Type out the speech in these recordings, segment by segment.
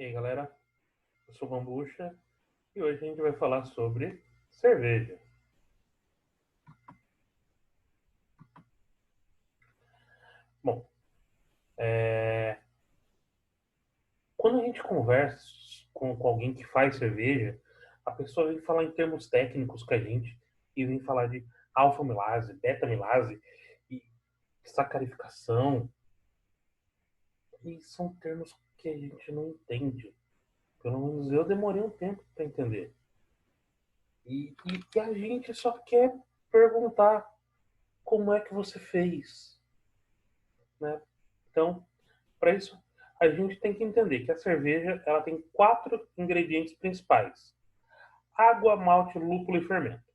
E aí, galera, eu sou o Bambucha e hoje a gente vai falar sobre cerveja. Bom, quando a gente conversa com alguém que faz cerveja, a pessoa vem falar em termos técnicos com a gente e vem falar de alfa-milase, beta-milase e sacarificação. E são termos que a gente não entende. Pelo menos eu demorei um tempo para entender. E a gente só quer perguntar como é que você fez, né? Então, para isso, a gente tem que entender que a cerveja ela tem 4 ingredientes principais: água, malte, lúpulo e fermento.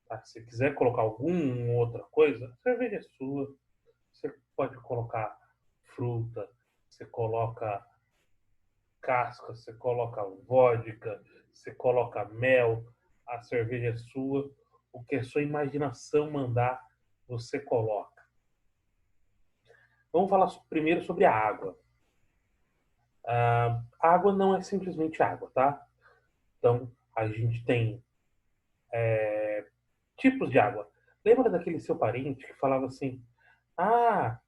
Tá? Se quiser colocar alguma outra coisa, a cerveja é sua. Você pode colocar fruta, você coloca casca, você coloca vodka, você coloca mel. A cerveja é sua. O que a sua imaginação mandar, você coloca. Vamos falar primeiro sobre a água. A água não é simplesmente água, tá? Então, a gente tem tipos de água. Lembra daquele seu parente que falava assim: Ah,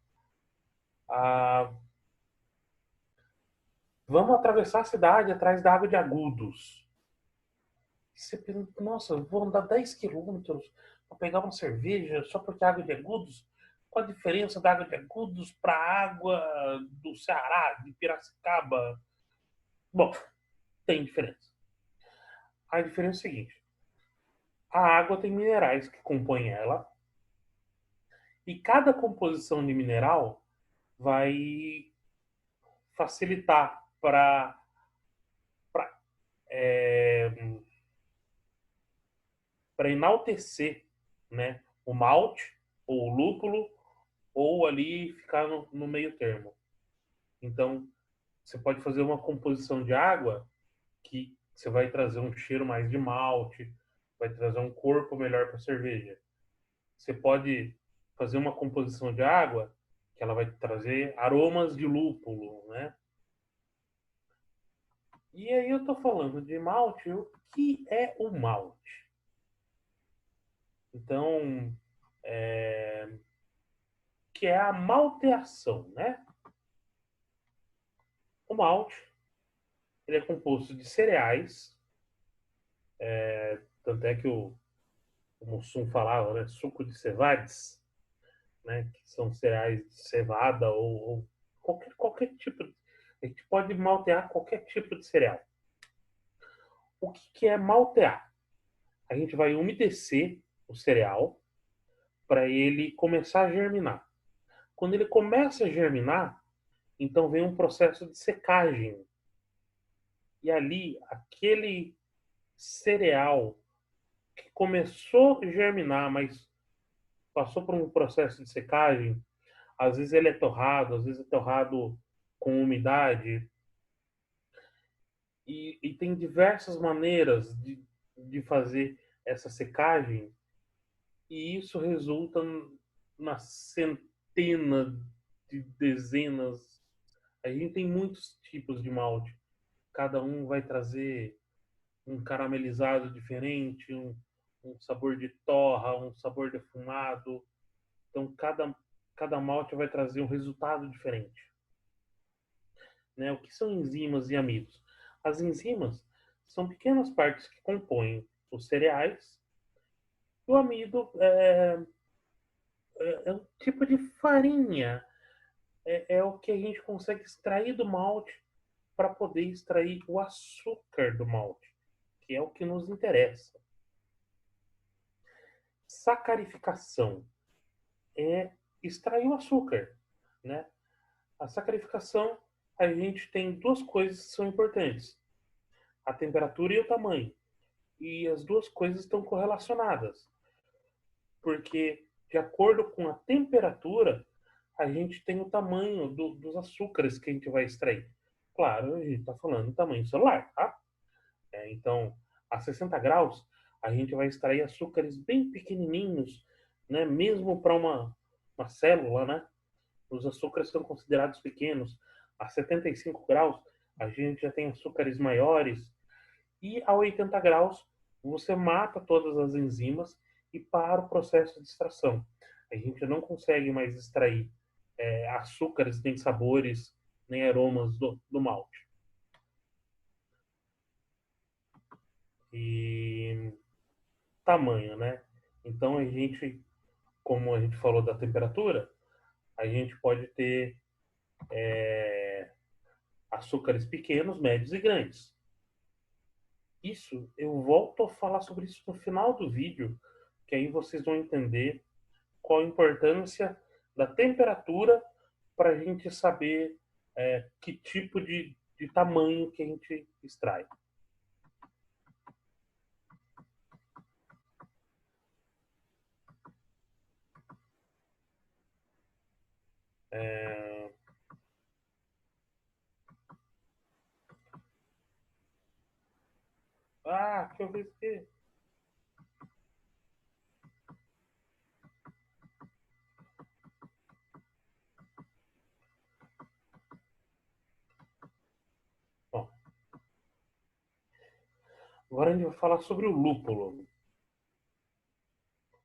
ah, vamos atravessar a cidade atrás da água de Agudos. E você pensa, nossa, eu vou andar 10 quilômetros para pegar uma cerveja só porque é água de Agudos? Qual a diferença da água de Agudos para a água do Ceará, de Piracicaba? Bom, tem diferença. A diferença é a seguinte: a água tem minerais que compõem ela, e cada composição de mineral vai facilitar é, para enaltecer, né, o malte ou o lúpulo ou ali ficar no meio termo. Então, você pode fazer uma composição de água que você vai trazer um cheiro mais de malte, vai trazer um corpo melhor para a cerveja. Você pode fazer uma composição de água que ela vai trazer aromas de lúpulo, né? E aí eu tô falando de malte, o que é o malte? Então, que é a malteação, né? O malte, ele é composto de cereais, tanto é que o Mussum falava, né? Suco de cevades, né? Que são cereais de cevada ou qualquer tipo. A gente pode maltear qualquer tipo de cereal. O que é maltear? A gente vai umedecer o cereal para ele começar a germinar. Quando ele começa a germinar, então vem um processo de secagem. E ali, aquele cereal que começou a germinar, mas passou por um processo de secagem, às vezes ele é torrado, às vezes é torrado com umidade, e tem diversas maneiras de fazer essa secagem, e isso resulta na centena de dezenas. A gente tem muitos tipos de malte, cada um vai trazer um caramelizado diferente, um sabor de torra, um sabor defumado. Então, cada malte vai trazer um resultado diferente. Né? O que são enzimas e amidos? As enzimas são pequenas partes que compõem os cereais. O amido é um tipo de farinha, é o que a gente consegue extrair do malte para poder extrair o açúcar do malte, que é o que nos interessa. Sacarificação é extrair o açúcar, né? A sacarificação, a gente tem duas coisas que são importantes: a temperatura e o tamanho. E as duas coisas estão correlacionadas, porque de acordo com a temperatura, a gente tem o tamanho dos açúcares que a gente vai extrair. Claro, a gente está falando do tamanho celular, tá? Então, a 60 graus, a gente vai extrair açúcares bem pequenininhos, né? Mesmo para uma célula, né? Os açúcares são considerados pequenos. A 75 graus, a gente já tem açúcares maiores, e a 80 graus você mata todas as enzimas e para o processo de extração. A gente não consegue mais extrair açúcares, nem sabores, nem aromas do malte. E tamanho, né? Então a gente, como a gente falou da temperatura, a gente pode ter açúcares pequenos, médios e grandes. Isso, eu volto a falar sobre isso no final do vídeo, que aí vocês vão entender qual a importância da temperatura para a gente saber que tipo de tamanho que a gente extrai. É... Ah, que eu vi que... Bom, agora a gente vai falar sobre o lúpulo.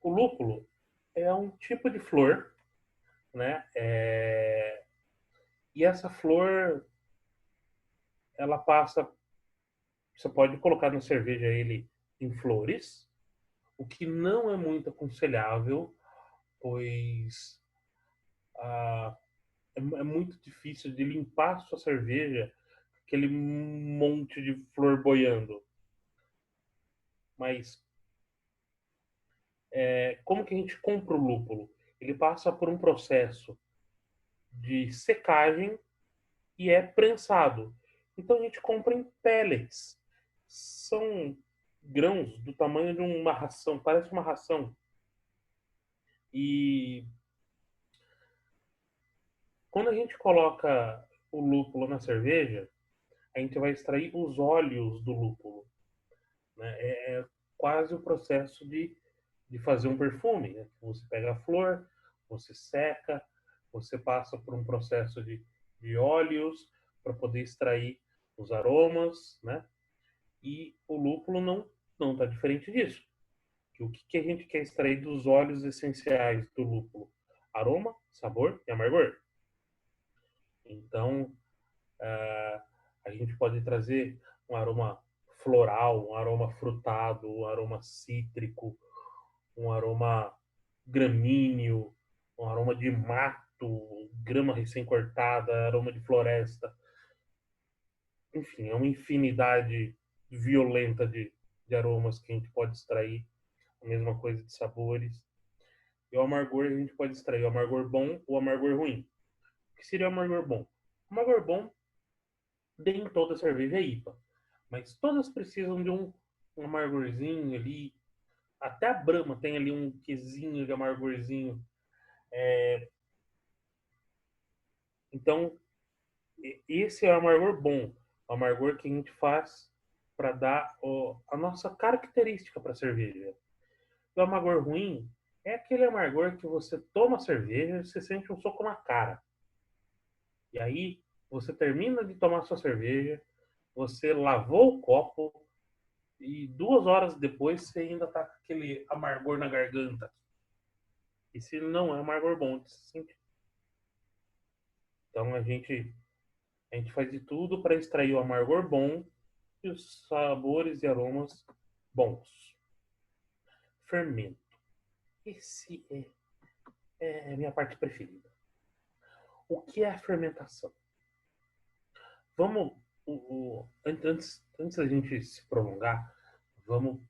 O lúpulo é um tipo de flor, né? E essa flor, ela passa... Você pode colocar na cerveja ele em flores, o que não é muito aconselhável, pois ah, é muito difícil de limpar a sua cerveja, aquele monte de flor boiando. Mas como que a gente compra o lúpulo? Ele passa por um processo de secagem e é prensado. Então a gente compra em pellets. São grãos do tamanho de uma ração, parece uma ração. E quando a gente coloca o lúpulo na cerveja, a gente vai extrair os óleos do lúpulo. Né? É quase o processo de fazer um perfume. Né? Você pega a flor, você seca, você passa por um processo de óleos para poder extrair os aromas, né? E o lúpulo não está diferente disso. O que a gente quer extrair dos óleos essenciais do lúpulo? Aroma, sabor e amargor. Então, a gente pode trazer um aroma floral, um aroma frutado, um aroma cítrico, um aroma gramíneo, um aroma de mato, grama recém-cortada, aroma de floresta. Enfim, é uma infinidade violenta de aromas que a gente pode extrair. A mesma coisa de sabores. E o amargor a gente pode extrair o amargor bom ou o amargor ruim. O que seria o amargor bom? O amargor bom, nem toda cerveja é IPA. Mas todas precisam de um amargorzinho ali. Até a Brahma tem ali um quesinho de amargorzinho. Então, esse é o amargor bom. O amargor que a gente faz para dar a nossa característica para a cerveja. E o amargor ruim é aquele amargor que você toma a cerveja e você sente um soco na cara. E aí você termina de tomar sua cerveja, você lavou o copo e 2 horas depois você ainda tá com aquele amargor na garganta. Esse não é amargor bom de se sentir. Então a gente faz de tudo para extrair o amargor bom e os sabores e aromas bons. Fermento. Esse é a minha parte preferida. O que é a fermentação? Vamos, antes da gente se prolongar, vamos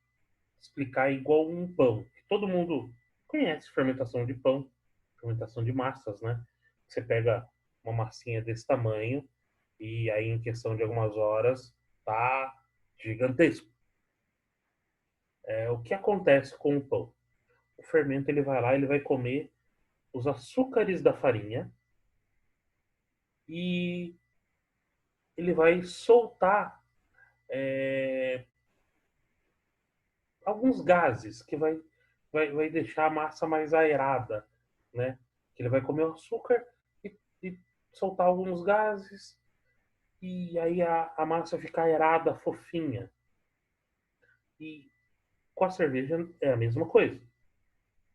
explicar igual um pão. Todo mundo conhece fermentação de pão, fermentação de massas, né? Você pega uma massinha desse tamanho e aí em questão de algumas horas tá gigantesco. O que acontece com o pão? O fermento ele vai lá, ele vai comer os açúcares da farinha e ele vai soltar é, alguns gases que vai deixar a massa mais aerada, né? Que ele vai comer o açúcar e soltar alguns gases e aí a massa fica aerada, fofinha. E com a cerveja é a mesma coisa.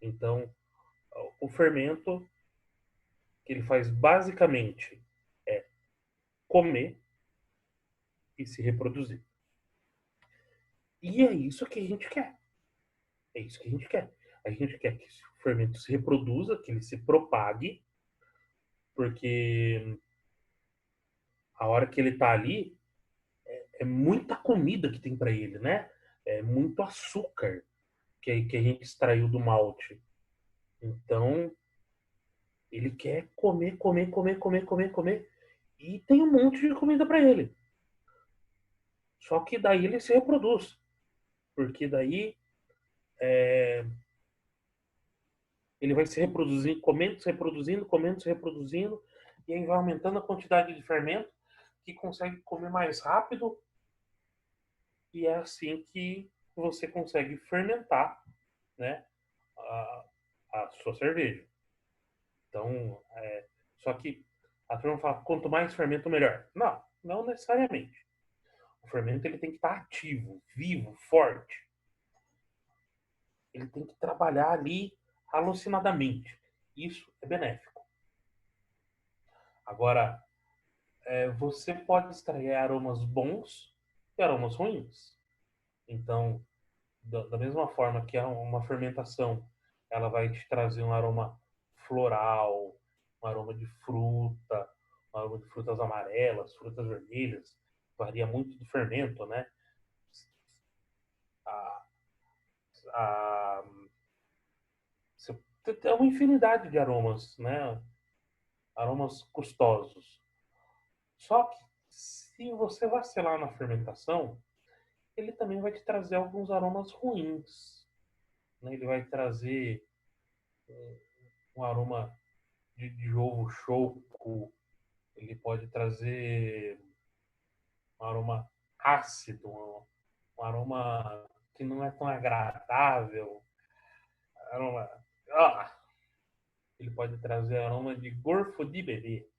Então, o fermento que ele faz basicamente é comer e se reproduzir. E é isso que a gente quer. É isso que a gente quer. A gente quer que o fermento se reproduza, que ele se propague, porque a hora que ele está ali, é muita comida que tem para ele, né? É muito açúcar que a gente extraiu do malte. Então, ele quer comer, comer, comer, comer, comer, comer. E tem um monte de comida para ele. Só que daí ele se reproduz. Porque daí ele vai se reproduzindo, comendo, se reproduzindo, comendo, se reproduzindo. E aí vai aumentando a quantidade de fermento que consegue comer mais rápido. E é assim que você consegue fermentar, né, a, a sua cerveja. Então, só que a turma fala, quanto mais fermento, melhor. Não, não necessariamente. O fermento ele tem que estar ativo, vivo, forte. Ele tem que trabalhar ali alucinadamente. Isso é benéfico. Agora, você pode extrair aromas bons e aromas ruins. Então, da mesma forma que uma fermentação ela vai te trazer um aroma floral, um aroma de fruta, um aroma de frutas amarelas, frutas vermelhas, varia muito do fermento, né? A, a, tem uma infinidade de aromas, né? Aromas custosos. Só que se você vacilar na fermentação, ele também vai te trazer alguns aromas ruins, né? Ele vai trazer um aroma de ovo choco, ele pode trazer um aroma ácido, um aroma que não é tão agradável, aroma, ah, ele pode trazer aroma de gorfo de bebê.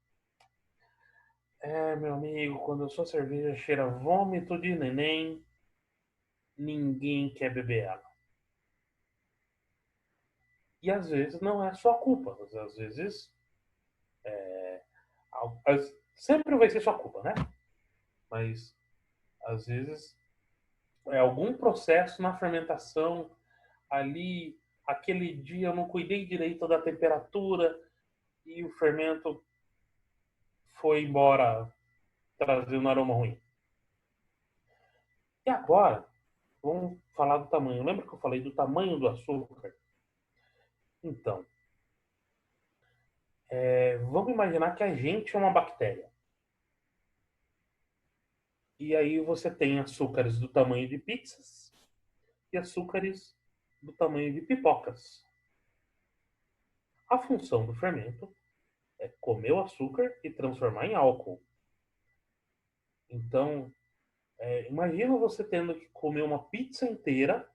Meu amigo, quando a sua cerveja cheira vômito de neném, ninguém quer beber ela. E às vezes não é sua culpa, às vezes sempre vai ser sua culpa, né? Mas às vezes é algum processo na fermentação ali, aquele dia eu não cuidei direito da temperatura e o fermento foi embora trazendo um aroma ruim. E agora, vamos falar do tamanho. Lembra que eu falei do tamanho do açúcar? Então, vamos imaginar que a gente é uma bactéria. E aí você tem açúcares do tamanho de pizzas e açúcares do tamanho de pipocas. A função do fermento é comer o açúcar e transformar em álcool. Então, imagina você tendo que comer uma pizza inteira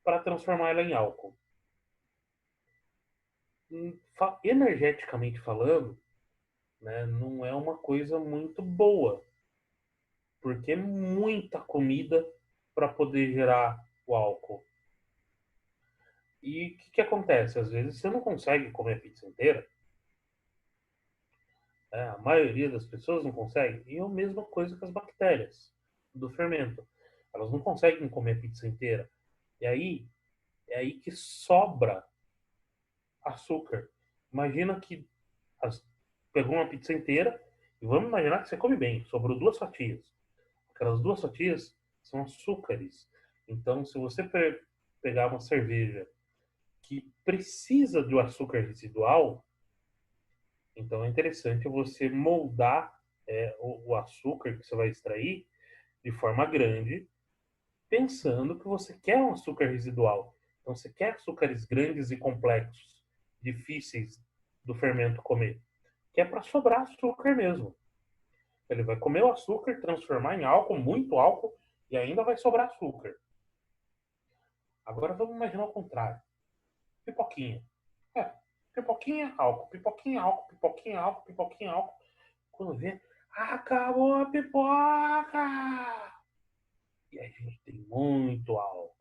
para transformar ela em álcool. Energeticamente falando, né, não é uma coisa muito boa, porque é muita comida para poder gerar o álcool. E o que acontece? Às vezes você não consegue comer a pizza inteira, né? A maioria das pessoas não consegue. E é a mesma coisa com as bactérias do fermento. Elas não conseguem comer a pizza inteira. E aí é aí que sobra açúcar. Imagina que as, pegou uma pizza inteira e vamos imaginar que você come bem, sobrou duas fatias. Aquelas duas fatias são açúcares. Então, se você pegar uma cerveja que precisa do açúcar residual, então é interessante você moldar o açúcar que você vai extrair de forma grande, pensando que você quer um açúcar residual. Então, você quer açúcares grandes e complexos, difíceis do fermento comer, que é para sobrar açúcar mesmo. Ele vai comer o açúcar, transformar em álcool, muito álcool, e ainda vai sobrar açúcar. Agora vamos imaginar o contrário. Pipoquinha. Pipoquinha, álcool, pipoquinha, álcool, pipoquinha, álcool, pipoquinha, álcool. Quando vê, acabou a pipoca! E a gente tem muito álcool.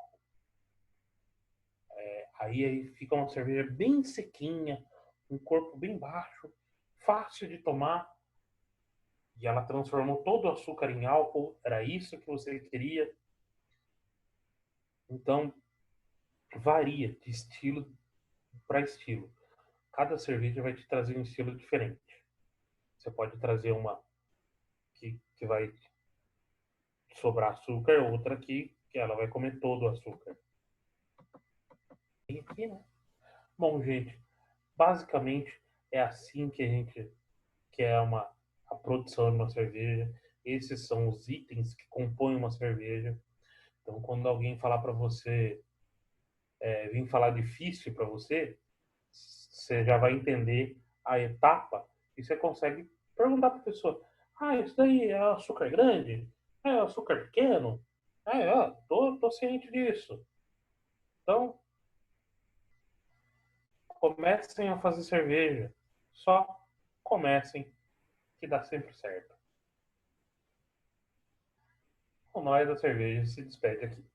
Aí fica uma cerveja bem sequinha, um corpo bem baixo, fácil de tomar. E ela transformou todo o açúcar em álcool. Era isso que você queria. Então, varia de estilo para estilo. Cada cerveja vai te trazer um estilo diferente. Você pode trazer uma que vai sobrar açúcar, outra que ela vai comer todo o açúcar. E aqui, né? Bom, gente, basicamente é assim que a gente quer a produção de uma cerveja. Esses são os itens que compõem uma cerveja. Então, quando alguém falar para você, vir falar difícil para você, você já vai entender a etapa e você consegue perguntar para a pessoa: ah, isso daí é açúcar grande? É açúcar pequeno? Tô ciente disso. Então, comecem a fazer cerveja. Só comecem, que dá sempre certo. Com nós, a cerveja se despede aqui.